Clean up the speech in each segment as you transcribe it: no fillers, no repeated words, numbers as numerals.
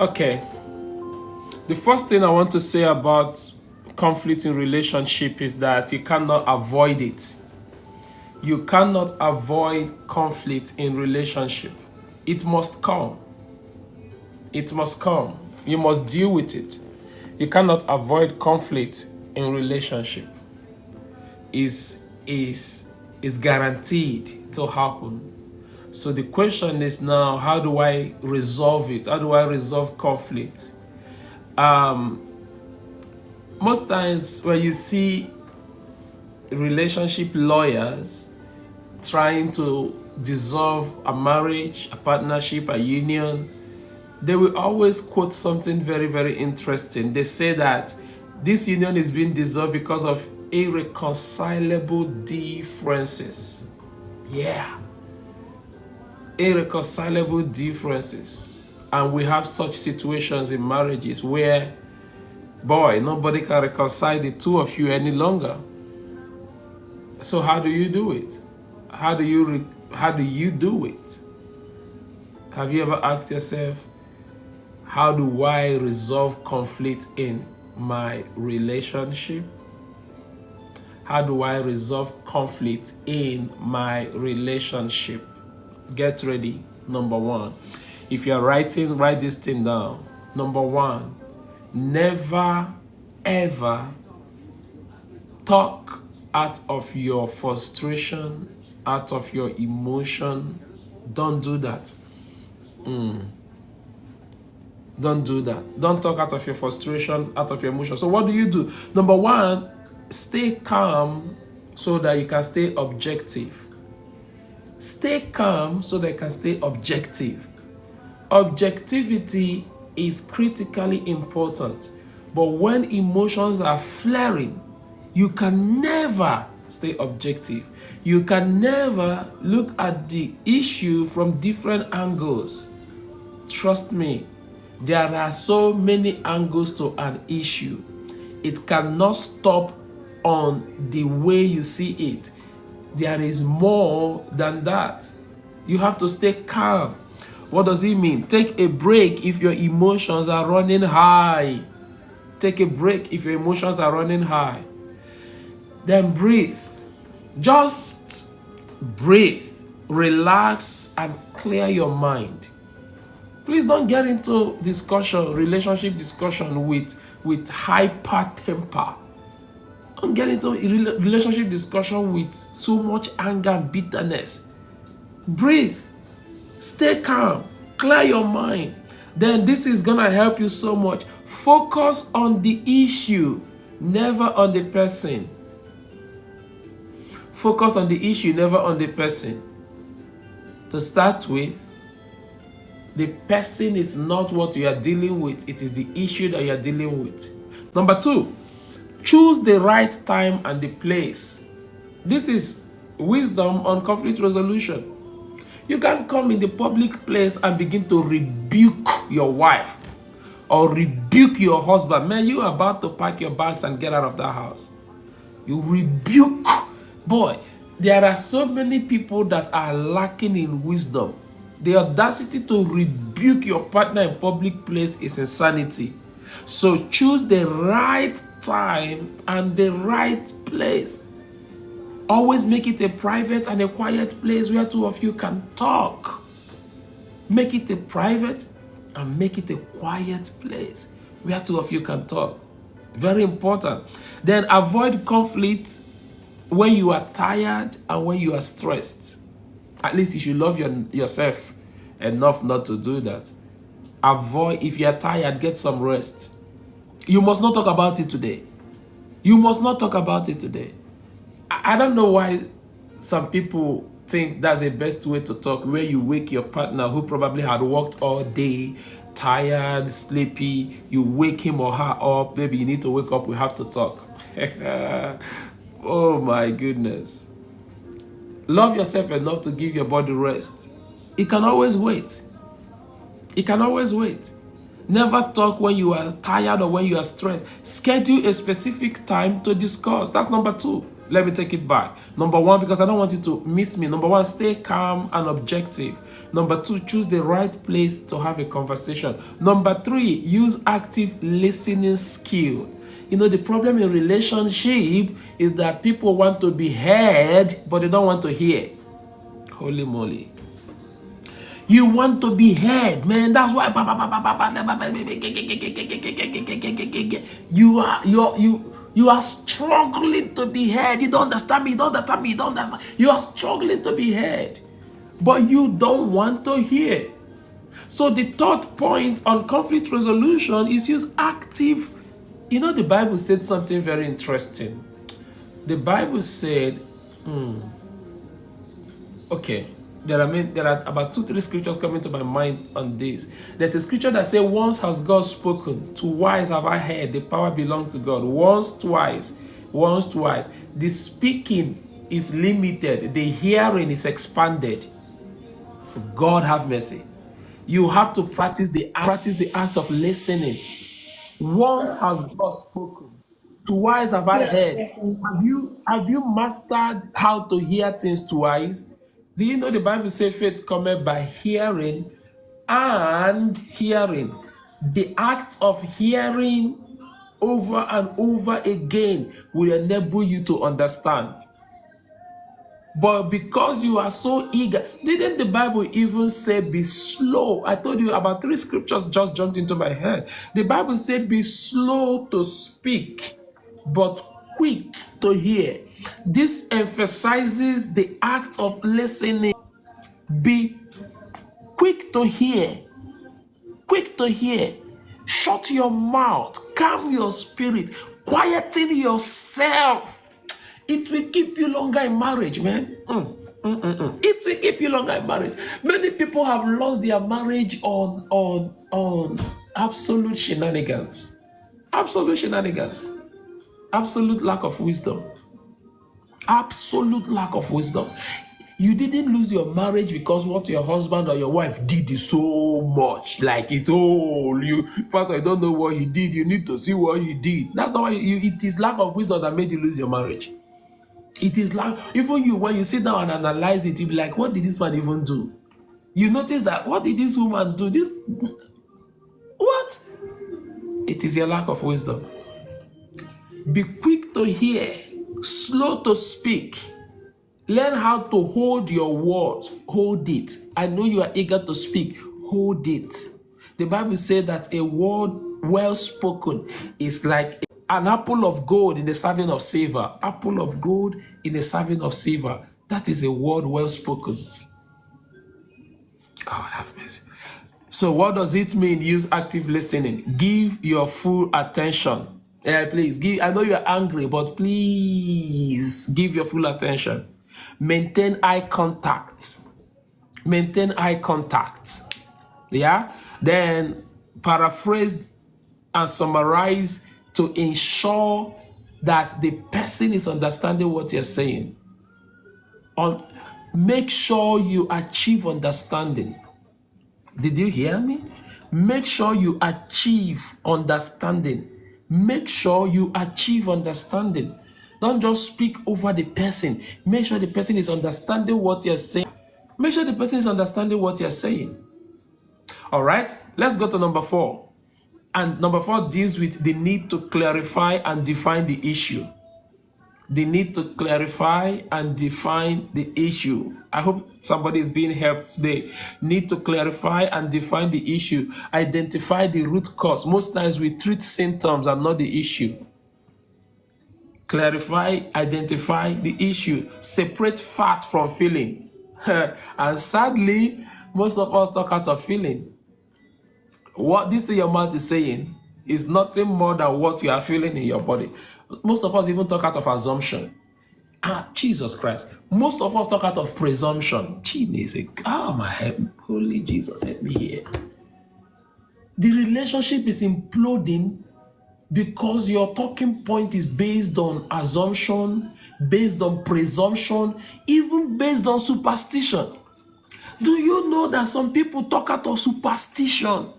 Okay. The first thing I want to say about conflict in relationship is that you cannot avoid it. You cannot avoid conflict in relationship. It must come. It must come. You must deal with it. You cannot avoid conflict in relationship. Is guaranteed to happen. So the question is now, how do I resolve it? How do I resolve conflict? Most times when you see relationship lawyers trying to dissolve a marriage, a partnership, a union, they will always quote something very, very interesting. They say that this union is being dissolved because of irreconcilable differences. Yeah, irreconcilable differences. And we have such situations in marriages where, boy, nobody can reconcile the two of you any longer. So how do you do it? How do you do it? Have you ever asked yourself, how do I resolve conflict in my relationship? How do I resolve conflict in my relationship? Get ready. Number one. If you're writing, write this thing down. Number one, never ever talk out of your frustration, out of your emotion. Don't do that. Don't do that. Don't talk out of your frustration, out of your emotion. So what do? Number one, stay calm so that you can stay objective. Stay calm so that you can stay objective. Objectivity is critically important. But when emotions are flaring, you can never stay objective. You can never look at the issue from different angles. Trust me, there are so many angles to an issue. It cannot stop on the way you see it. There is more than that. You have to stay calm. What does it mean? Take a break if your emotions are running high. Take a break if your emotions are running high. Then breathe. Just breathe. Relax and clear your mind. Please don't get into discussion, relationship discussion with hyper temper. Don't get into relationship discussion with so much anger and bitterness. Breathe. Stay calm. Clear your mind. Then this is going to help you so much. Focus on the issue, never on the person. Focus on the issue, never on the person. To start with, the person is not what you are dealing with. It is the issue that you are dealing with. Number two, choose the right time and the place. This is wisdom on conflict resolution. You can't come in the public place and begin to rebuke your wife or rebuke your husband. Man, you are about to pack your bags and get out of that house. You rebuke. Boy, there are so many people that are lacking in wisdom. The audacity to rebuke your partner in public place is insanity. So choose the right time and the right place. Always make it a private and a quiet place where two of you can talk. Make it a private and make it a quiet place where two of you can talk. Very important. Then avoid conflict when you are tired and when you are stressed. At least you should love yourself enough not to do that. Avoid, if you are tired, get some rest. You must not talk about it today. You must not talk about it today. I don't know why some people think that's the best way to talk, where you wake your partner who probably had worked all day, tired, sleepy, you wake him or her up, baby, you need to wake up, we have to talk. Oh my goodness. Love yourself enough to give your body rest. It can always wait. It can always wait. Never talk when you are tired or when you are stressed. Schedule a specific time to discuss. That's number two. Let me take it back. Number one, because I don't want you to miss me. Number one, stay calm and objective. Number two, choose the right place to have a conversation. Number three, use active listening skill. You know, the problem in relationship is that people want to be heard, but they don't want to hear. Holy moly. You want to be heard, man. That's why you are struggling to be heard. You don't understand me. You don't understand me. You don't understand. You are struggling to be heard, but you don't want to hear. So the third point on conflict resolution is use active. You know, the Bible said something very interesting. The Bible said, okay. There are about 2-3 scriptures coming to my mind on this. There's a scripture that says, once has God spoken, twice have I heard, the power belongs to God. Once, twice. The speaking is limited, the hearing is expanded. God have mercy. You have to practice the act of listening. Once has God spoken, twice have I heard. Have you mastered how to hear things twice? Do you know the Bible says faith cometh by hearing and hearing? The act of hearing over and over again will enable you to understand. But because you are so eager, didn't the Bible even say be slow? I told you about 3 scriptures just jumped into my head. The Bible said be slow to speak, but quick to hear. This emphasizes the act of listening. Be quick to hear. Quick to hear. Shut your mouth. Calm your spirit. Quieten yourself. It will keep you longer in marriage, man. It will keep you longer in marriage. Many people have lost their marriage on absolute shenanigans. Absolute shenanigans. Absolute lack of wisdom. Absolute lack of wisdom. You didn't lose your marriage because what your husband or your wife did is so much. Like it's you, pastor, I don't know what he did. You need to see what he did. That's not why it is lack of wisdom that made you lose your marriage. It is like, even you, when you sit down and analyze it, you be like, what did this man even do? You notice that, what did this woman do? This, what? It is your lack of wisdom. Be quick to hear, slow to speak. Learn how to hold your word. Hold it. I know you are eager to speak. Hold it. The Bible says that a word well spoken is like an apple of gold in the serving of silver. Apple of gold in the serving of silver. That is a word well spoken. God have mercy. So what does it mean? Use active listening. Give your full attention. Please give. I know you're angry, but please give your full attention. Maintain eye contact. Maintain eye contact. Yeah. Then paraphrase and summarize to ensure that the person is understanding what you're saying. Make sure you achieve understanding. Did you hear me? Make sure you achieve understanding. Make sure you achieve understanding. Don't just speak over the person. Make sure the person is understanding what you're saying. Make sure the person is understanding what you're saying. All right, let's go to number 4. And number 4 deals with the need to clarify and define the issue. The need to clarify and define the issue. I hope somebody is being helped today. Need to clarify and define the issue. Identify the root cause. Most times we treat symptoms and not the issue. Clarify, identify the issue. Separate fact from feeling. And sadly, most of us talk out of feeling. What this thing your mouth is saying is nothing more than what you are feeling in your body. Most of us even talk out of assumption. Jesus Christ. Most of us talk out of presumption. My head. Holy Jesus, help me here. The relationship is imploding because your talking point is based on assumption, based on presumption, even based on superstition. Do you know that some people talk out of superstition?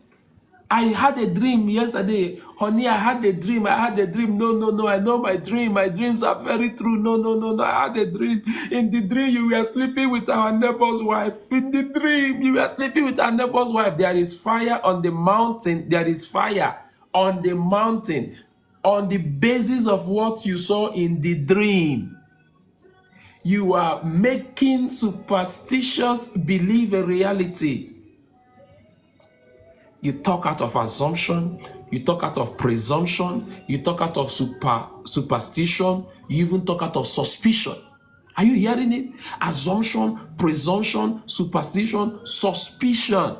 I had a dream yesterday. Honey, I had a dream. I had a dream. No, no, no. I know my dream. My dreams are very true. No, no, no, no. I had a dream. In the dream, you were sleeping with our neighbor's wife. In the dream, you were sleeping with our neighbor's wife. There is fire on the mountain. There is fire on the mountain on the basis of what you saw in the dream. You are making superstitious belief a reality. You talk out of assumption, you talk out of presumption, you talk out of superstition, you even talk out of suspicion. Are you hearing it? Assumption, presumption, superstition, suspicion.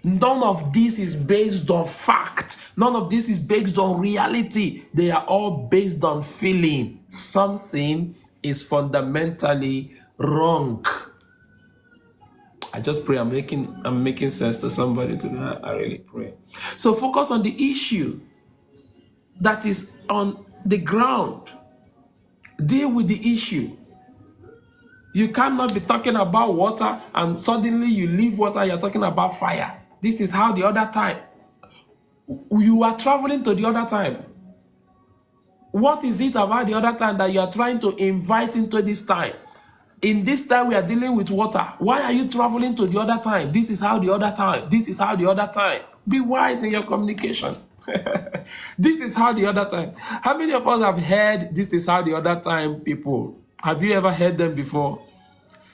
None of this is based on fact. None of this is based on reality. They are all based on feeling. Something is fundamentally wrong. I just pray I'm making sense to somebody today. I really pray. So focus on the issue that is on the ground. Deal with the issue. You cannot be talking about water and suddenly you leave water, you're talking about fire. This is how the other time. You are traveling to the other time. What is it about the other time that you are trying to invite into this time? In this time, we are dealing with water. Why are you traveling to the other time? This is how the other time. This is how the other time. Be wise in your communication. This is how the other time. How many of us have heard this is how the other time people? Have you ever heard them before?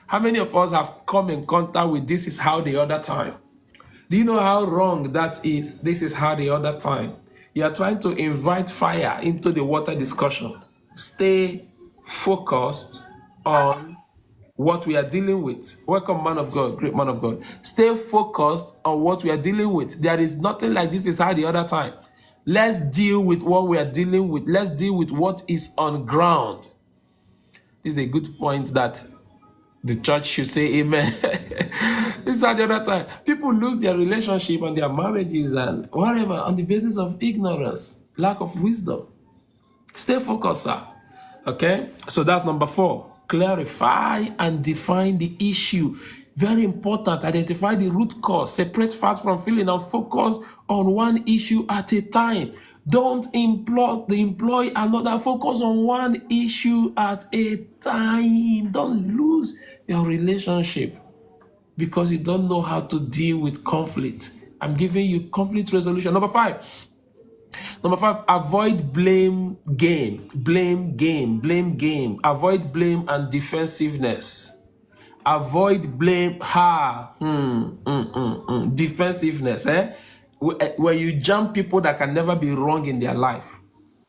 How many of us have come in contact with this is how the other time? Do you know how wrong that is? This is how the other time. You are trying to invite fire into the water discussion. Stay focused on what we are dealing with. Welcome, man of God, great man of God. Stay focused on what we are dealing with. There is nothing like this is how the other time. Let's deal with what we are dealing with. Let's deal with what is on ground. This is a good point that the church should say amen. This is how the other time. People lose their relationship and their marriages and whatever on the basis of ignorance, lack of wisdom. Stay focused, sir. Okay? So that's number 4. Clarify and define the issue. Very important. Identify the root cause. Separate fact from feeling and focus on one issue at a time. Don't employ another. Focus on one issue at a time. Don't lose your relationship because you don't know how to deal with conflict. I'm giving you conflict resolution. Number 5. Avoid blame game. Blame game. Avoid blame and defensiveness. Avoid blame, defensiveness. When you jump people that can never be wrong in their life.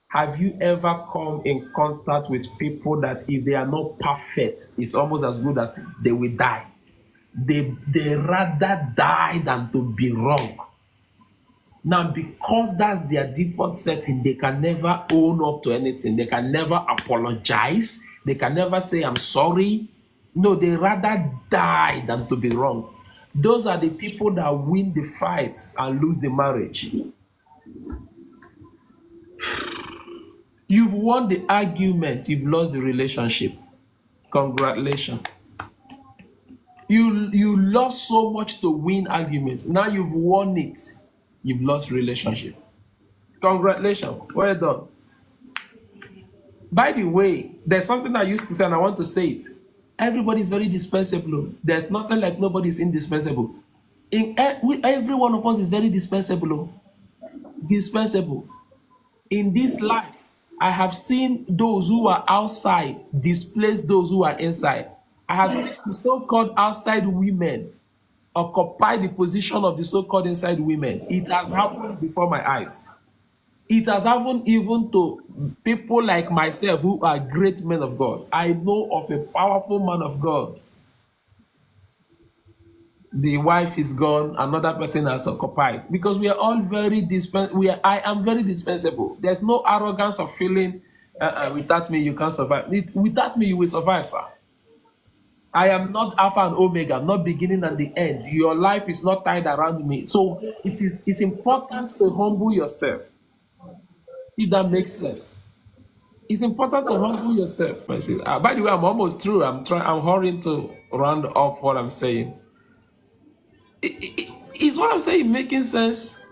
Have you ever come in contact with people that if they are not perfect, it's almost as good as they will die? They rather die than to be wrong. Now, because that's their default setting, they can never own up to anything. They can never apologize. They can never say, I'm sorry. No, they rather die than to be wrong. Those are the people that win the fight and lose the marriage. You've won the argument, you've lost the relationship. Congratulations. You lost so much to win arguments. Now you've won it. You've lost relationship. Congratulations. Well done. By the way, there's something I used to say and I want to say it. Everybody is very dispensable. There's nothing like nobody is indispensable. Every one of us is very dispensable. Dispensable. In this life, I have seen those who are outside displace those who are inside. I have seen the so-called outside women occupy the position of the so-called inside women. It has happened before my eyes. It has happened even to people like myself who are great men of God. I know of a powerful man of God. The wife is gone, another person has occupied. Because we are all very dispensable. I am very dispensable. There's no arrogance of feeling, without me you can't survive. Without me you will survive, sir. I am not Alpha and Omega, I'm not beginning and the end. Your life is not tied around me. So it's important to humble yourself. If that makes sense. It's important to humble yourself. By the way, I'm almost through. I'm hurrying to round off what I'm saying. It's what I'm saying making sense?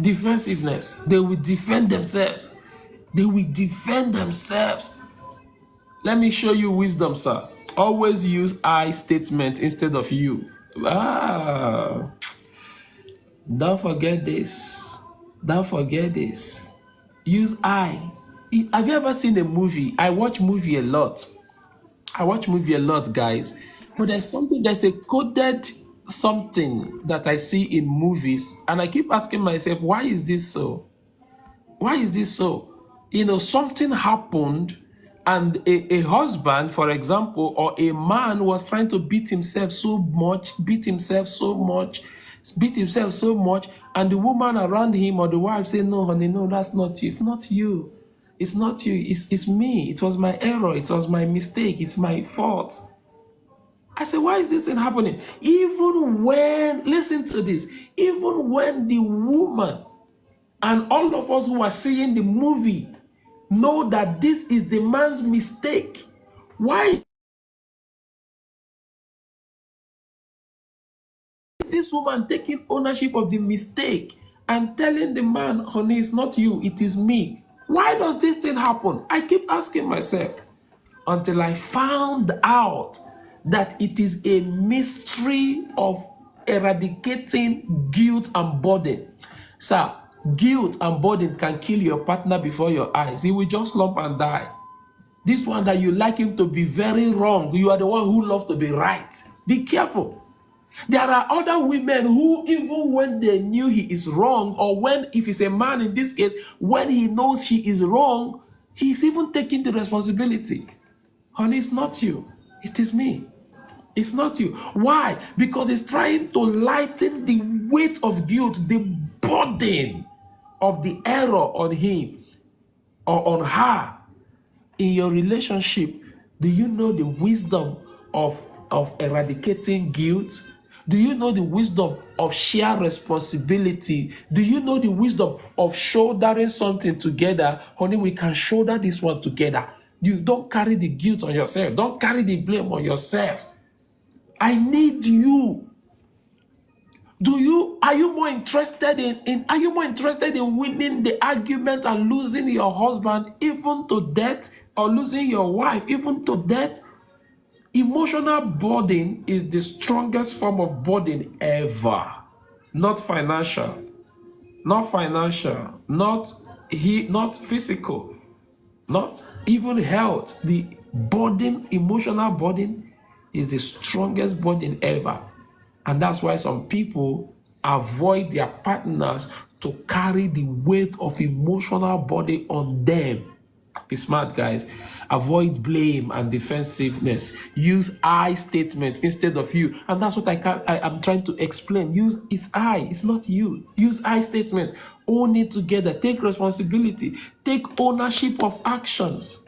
Defensiveness. They will defend themselves. They will defend themselves. Let me show you wisdom, sir. Always use I statement instead of you. Don't forget this. Don't forget this. Use I. Have you ever seen a movie? I watch movie a lot. Guys. But there's a coded something that I see in movies, and I keep asking myself, why is this so? Why is this so? Something happened, and a husband, for example, or a man was trying to beat himself so much, and the woman around him or the wife say, no, honey, no, that's not you. It's not you. It's not you. It's me. It was my error. It was my mistake. It's my fault. I said, why is this thing happening? Even when, listen to this, even when the woman and all of us who are seeing the movie know that this is the man's mistake, why is this woman taking ownership of the mistake and telling the man, honey, it's not you, it is me? Why does this thing happen? I keep asking myself until I found out that it is a mystery of eradicating guilt and burden. Sir, guilt and burden can kill your partner before your eyes. He will just slump and die. This one that you like him to be very wrong, you are the one who loves to be right. Be careful. There are other women who, even when they knew he is wrong, or when, if it's a man in this case, when he knows she is wrong, he's even taking the responsibility. Honey, it's not you. It is me. It's not you. Why? Because he's trying to lighten the weight of guilt, the burden of the error on him or on her. In your relationship, do you know the wisdom of eradicating guilt? Do you know the wisdom of shared responsibility? Do you know the wisdom of shouldering something together? Honey, we can shoulder this one together. You don't carry the guilt on yourself. Don't carry the blame on yourself. I need you. Are you more interested in winning the argument and losing your husband even to death, or losing your wife even to death? Emotional burden is the strongest form of burden ever. Not financial, not physical, not even health. The burden, emotional burden, is the strongest burden ever. And that's why some people avoid their partners to carry the weight of emotional burden on them. Be smart, guys. Avoid blame and defensiveness. Use I statements instead of you. And that's what I'm trying to explain. Use it's I, it's not you. Use I statement. Own it together. Take responsibility. Take ownership of actions.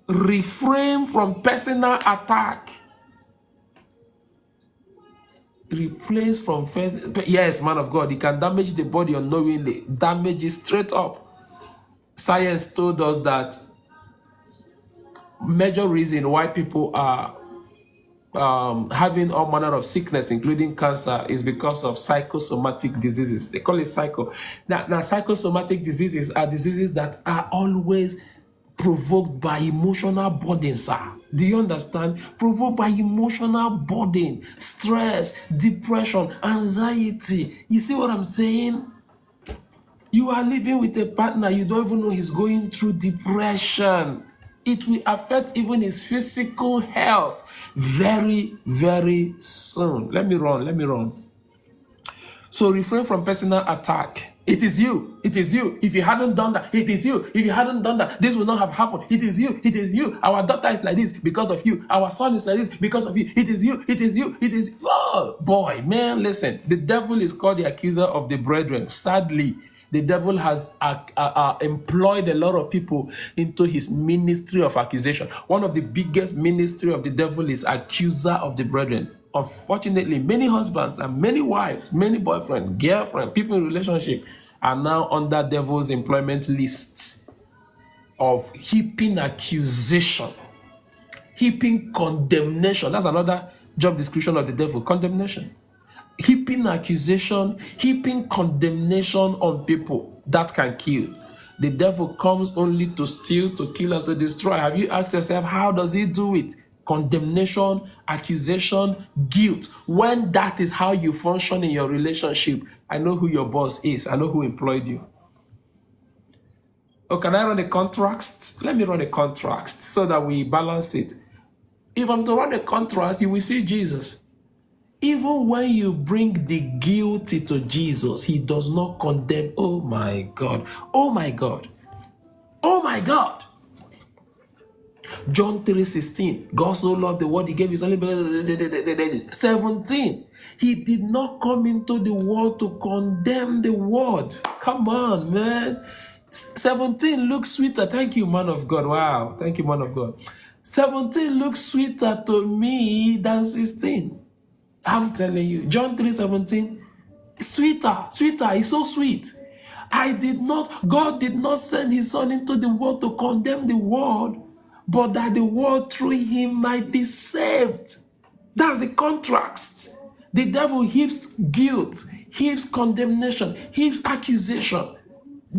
Refrain from personal attack. Replace from yes, man of God, it can damage the body unknowingly. Damage it straight up. Science told us that major reason why people are having all manner of sickness, including cancer, is because of psychosomatic diseases. They call it psycho. Now psychosomatic diseases are diseases that are always provoked by emotional burden, sir. Do you understand? Provoked by emotional burden, stress, depression, anxiety. You see what I'm saying? You are living with a partner, you don't even know he's going through depression. It will affect even his physical health very, very soon. Let me run. So refrain from personal attack. It is you. If you hadn't done that, it is you. If you hadn't done that, this would not have happened. It is you. Our daughter is like this because of you. Our son is like this because of you. It is you. Oh, boy, man, listen. The devil is called the accuser of the brethren. Sadly, the devil has employed a lot of people into his ministry of accusation. One of the biggest ministry of the devil is accuser of the brethren. Unfortunately, many husbands and many wives, many boyfriends, girlfriends, people in relationship are now under devil's employment lists of heaping accusation, heaping condemnation. That's another Job description of the devil, condemnation. Heaping accusation, heaping condemnation on people, that can kill. The devil comes only to steal, to kill, and to destroy. Have you asked yourself, how does he do it? Condemnation, accusation, guilt. When that is how you function in your relationship, I know who your boss is. I know who employed you. Oh, can I run a contrast? Let me run a contrast so that we balance it. If I'm to run a contrast, you will see Jesus. Even when you bring the guilty to Jesus, he does not condemn. Oh my God. Oh my God. Oh my God. John 3:16. God so loved the world, he gave his only begotten. 17. He did not come into the world to condemn the world. Come on, man. 17 looks sweeter. Thank you, man of God. Wow. Thank you, man of God. 17 looks sweeter to me than 16. I'm telling you, John 3:17, sweeter, it's so sweet. God did not send his son into the world to condemn the world, but that the world through him might be saved. That's the contrast. The devil heaps guilt, heaps condemnation, heaps accusation.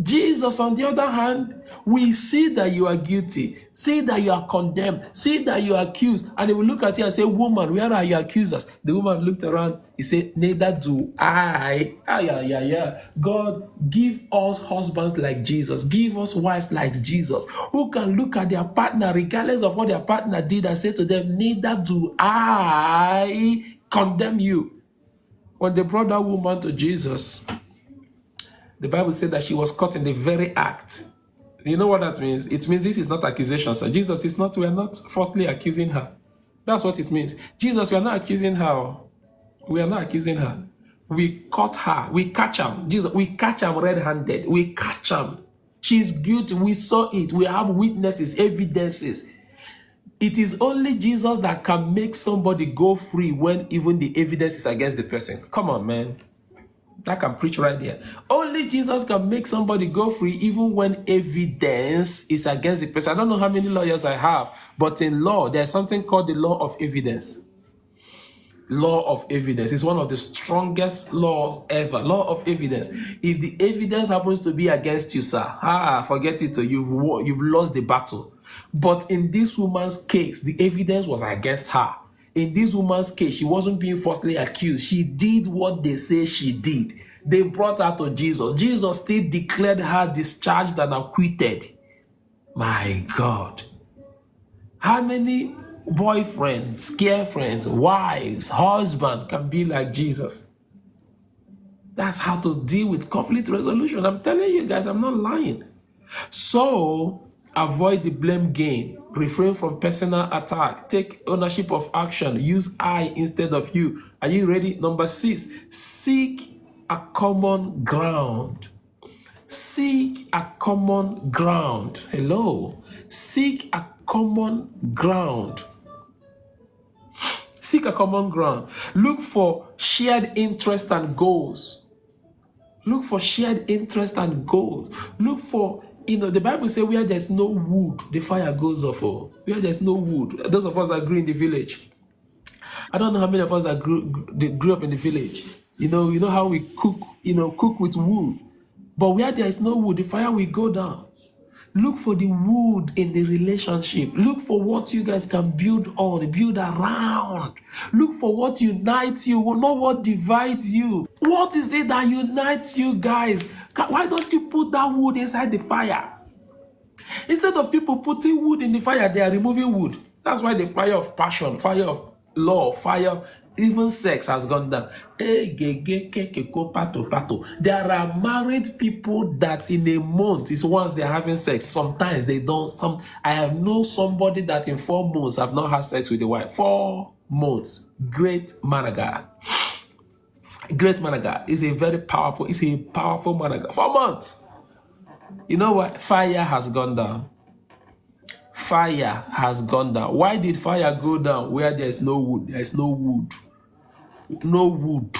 Jesus, on the other hand, we see that you are guilty, see that you are condemned, see that you are accused, and they will look at you and say, woman, where are your accusers? The woman looked around, he said, neither do I. God, give us husbands like Jesus, give us wives like Jesus, who can look at their partner, regardless of what their partner did, and say to them, neither do I condemn you. When they brought that woman to Jesus, the Bible said that she was caught in the very act. You know what that means? It means this is not accusation, sir. Jesus is not, we are not falsely accusing her. That's what it means. Jesus, we are not accusing her. We are not accusing her. We caught her. We catch her. Jesus, we catch her red-handed. We catch her. She's guilty. We saw it. We have witnesses, evidences. It is only Jesus that can make somebody go free when even the evidence is against the person. Come on, man. That can preach right there. Only Jesus can make somebody go free even when evidence is against the person. I don't know how many lawyers I have, but in law, there's something called the law of evidence. Law of evidence is one of the strongest laws ever. Law of evidence. If the evidence happens to be against you, sir, forget it. You've lost the battle. But in this woman's case, the evidence was against her. In this woman's case, she wasn't being falsely accused. She did what they say she did. They brought her to Jesus. Jesus still declared her discharged and acquitted. My God. How many boyfriends, girlfriends, wives, husbands can be like Jesus? That's how to deal with conflict resolution. I'm telling you guys, I'm not lying. So, avoid the blame game. Refrain from personal attack. Take ownership of action. Use I instead of you. Are you ready? Number 6, seek a common ground. Seek a common ground. Hello. Seek a common ground. Seek a common ground. Look for shared interest and goals. Look for shared interest and goals. Look for, the Bible says where there's no wood, the fire goes off. Where there's no wood. Those of us that grew in the village. I don't know how many of us that grew up in the village. You know how we cook, cook with wood. But where there is no wood, the fire will go down. Look for the wood in the relationship. Look for what you guys can build on, build around. Look for what unites you, not what divides you. What is it that unites you guys? Why don't you put that wood inside the fire? Instead of people putting wood in the fire, they are removing wood. That's why the fire of passion, fire of love, fire, even sex has gone down. There are married people that in a month is once they're having sex. Sometimes they don't. I have known somebody that in 4 months have not had sex with a wife. 4 months. Great manager. Great manager is a powerful manager. 4 months. You know what? Fire has gone down. Fire has gone down. Why did fire go down where there's no wood? There's no wood. No wood.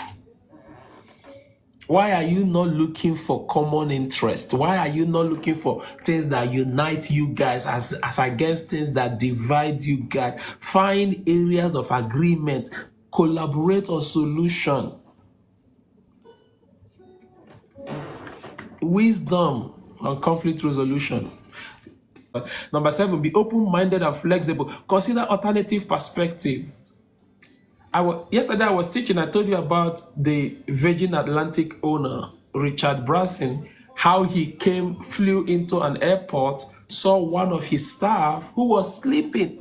Why are you not looking for common interest? Why are you not looking for things that unite you guys as against things that divide you guys? Find areas of agreement. Collaborate on solution. Wisdom on conflict resolution. Number 7, be open-minded and flexible. Consider alternative perspective. Yesterday I was teaching, I told you about the Virgin Atlantic owner, Richard Branson, how he flew into an airport, saw one of his staff who was sleeping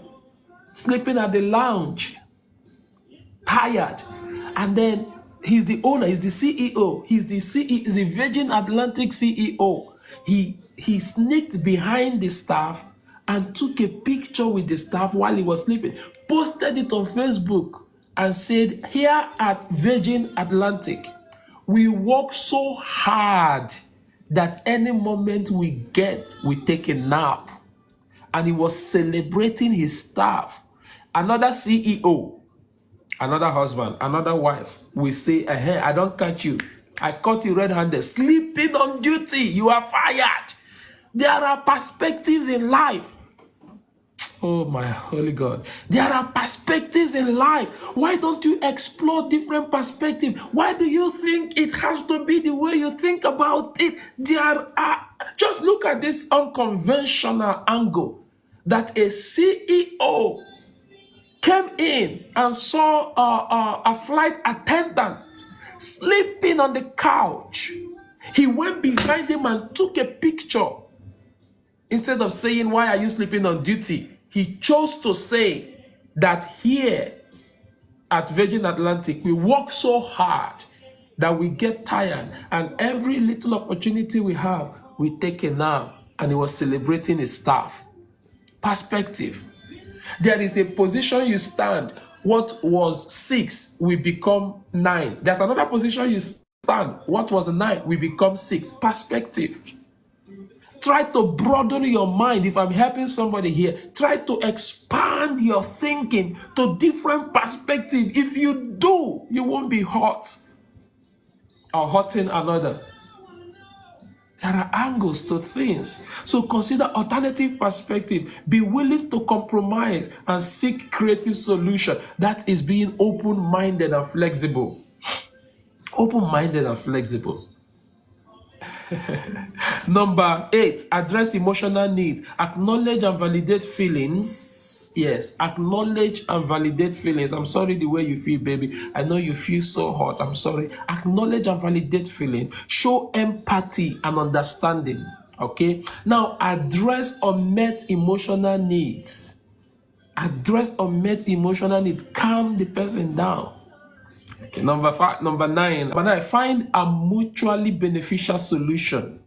at the lounge, tired. And then he's the owner, he's the CEO, he's the Virgin Atlantic CEO. He sneaked behind the staff and took a picture with the staff while he was sleeping, posted it on Facebook, and said, here at Virgin Atlantic, we work so hard that any moment we get, we take a nap. And he was celebrating his staff. Another CEO, another husband, another wife will say, hey, I don't catch you. I caught you red-handed, sleeping on duty. You are fired. There are perspectives in life. Oh my holy God. There are perspectives in life. Why don't you explore different perspectives? Why do you think it has to be the way you think about it? Just look at this unconventional angle that a CEO came in and saw a flight attendant sleeping on the couch. He went behind him and took a picture. Instead of saying, why are you sleeping on duty? He chose to say that here at Virgin Atlantic, we work so hard that we get tired, and every little opportunity we have, we take a nap. And he was celebrating his staff. Perspective. There is a position you stand. What was 6 will become 9. There's another position you stand. What was 9 will become 6. Perspective. Try to broaden your mind. If I'm helping somebody here, try to expand your thinking to different perspectives. If you do, you won't be hurt or hurting another. There are angles to things. So consider alternative perspective. Be willing to compromise and seek creative solution. That is being open-minded and flexible. Open-minded and flexible. Number 8, address emotional needs. Acknowledge and validate feelings. Yes, acknowledge and validate feelings. I'm sorry the way you feel, baby. I know you feel so hot. I'm sorry. Acknowledge and validate feelings. Show empathy and understanding. Okay? Now, address unmet emotional needs. Address unmet emotional needs. Calm the person down. Okay, number 9, find a mutually beneficial solution.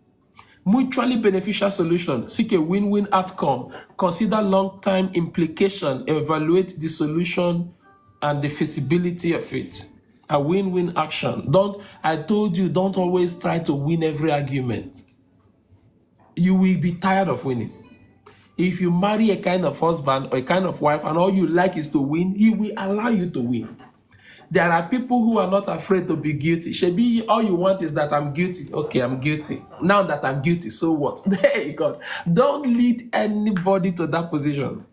Mutually beneficial solution. Seek a win-win outcome. Consider long-term implication. Evaluate the solution and the feasibility of it. A win-win action. I told you, don't always try to win every argument. You will be tired of winning. If you marry a kind of husband or a kind of wife and all you like is to win, he will allow you to win. There are people who are not afraid to be guilty. Shebi, all you want is that I'm guilty. Okay, I'm guilty. Now that I'm guilty, so what? There you go. Don't lead anybody to that position.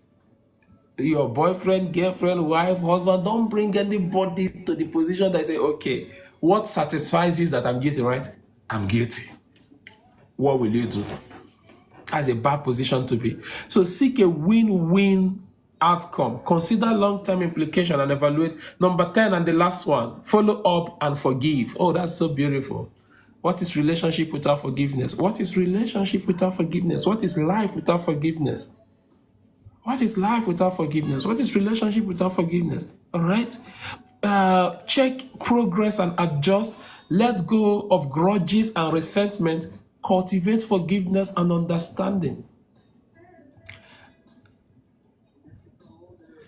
Your boyfriend, girlfriend, wife, husband, don't bring anybody to the position that say, okay, what satisfies you is that I'm guilty, right? I'm guilty. What will you do? That's a bad position to be. So seek a win-win outcome. Consider long-term implication and evaluate. Number 10 and the last one, follow up and forgive. Oh, that's so beautiful. What is relationship without forgiveness? What is relationship without forgiveness? What is life without forgiveness? What is life without forgiveness? What is relationship without forgiveness? All right. Check progress and adjust. Let go of grudges and resentment. Cultivate forgiveness and understanding.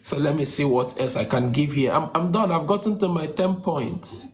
So let me see what else I can give here. I'm done. I've gotten to my 10 points.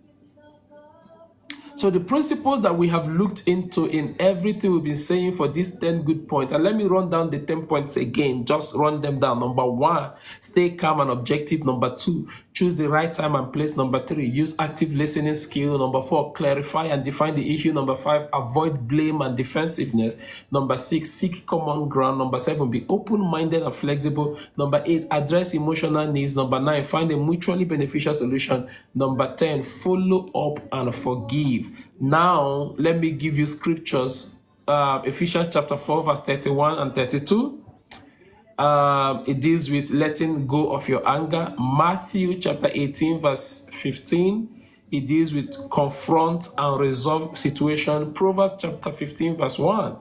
So the principles that we have looked into in everything we've been saying for these 10 good points. And let me run down the 10 points again. Just run them down. Number 1, stay calm and objective. Number 2, Choose the right time and place. Number 3, use active listening skill. Number 4, clarify and define the issue. Number 5, avoid blame and defensiveness. Number 6, seek common ground. Number 7, be open-minded and flexible. Number 8, address emotional needs. Number 9, find a mutually beneficial solution. Number 10, follow up and forgive. Now, let me give you scriptures. Ephesians chapter 4, verse 31 and 32. It deals with letting go of your anger. Matthew chapter 18 verse 15, it deals with confront and resolve situation. Proverbs chapter 15 verse 1,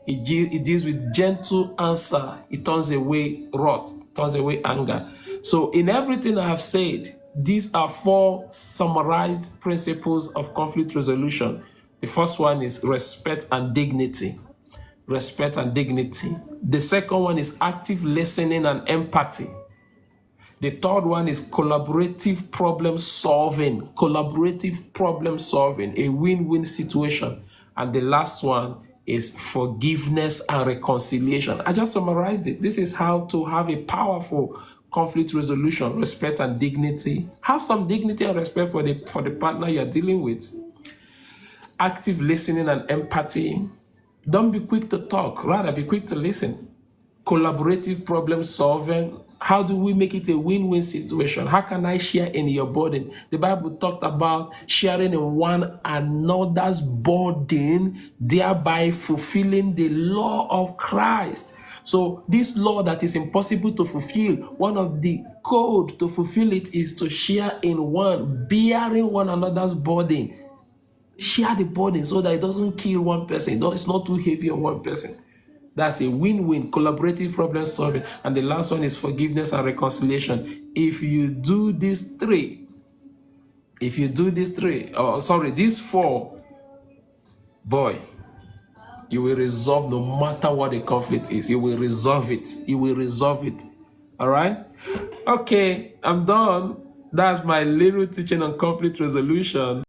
it deals with gentle answer. It turns away wrath, turns away anger. So in everything I have said, these are 4 summarized principles of conflict resolution. The first one is respect and dignity. Respect and dignity. The second one is active listening and empathy. The third one is collaborative problem solving. Collaborative problem solving, a win-win situation. And the last one is forgiveness and reconciliation. I just summarized it. This is how to have a powerful conflict resolution. Respect and dignity. Have some dignity and respect for the partner you're dealing with. Active listening and empathy. Don't be quick to talk, rather be quick to listen. Collaborative problem solving. How do we make it a win-win situation? How can I share in your burden? The Bible talked about sharing in one another's burden, thereby fulfilling the law of Christ. So this law that is impossible to fulfill, one of the code to fulfill it is to share in one, bearing one another's burden. Share the burden so that it doesn't kill one person. It's not too heavy on one person. That's a win-win, collaborative problem solving. And the last one is forgiveness and reconciliation. If you do these 4, boy, you will resolve no matter what the conflict is. You will resolve it. You will resolve it. All right? Okay, I'm done. That's my little teaching on conflict resolution.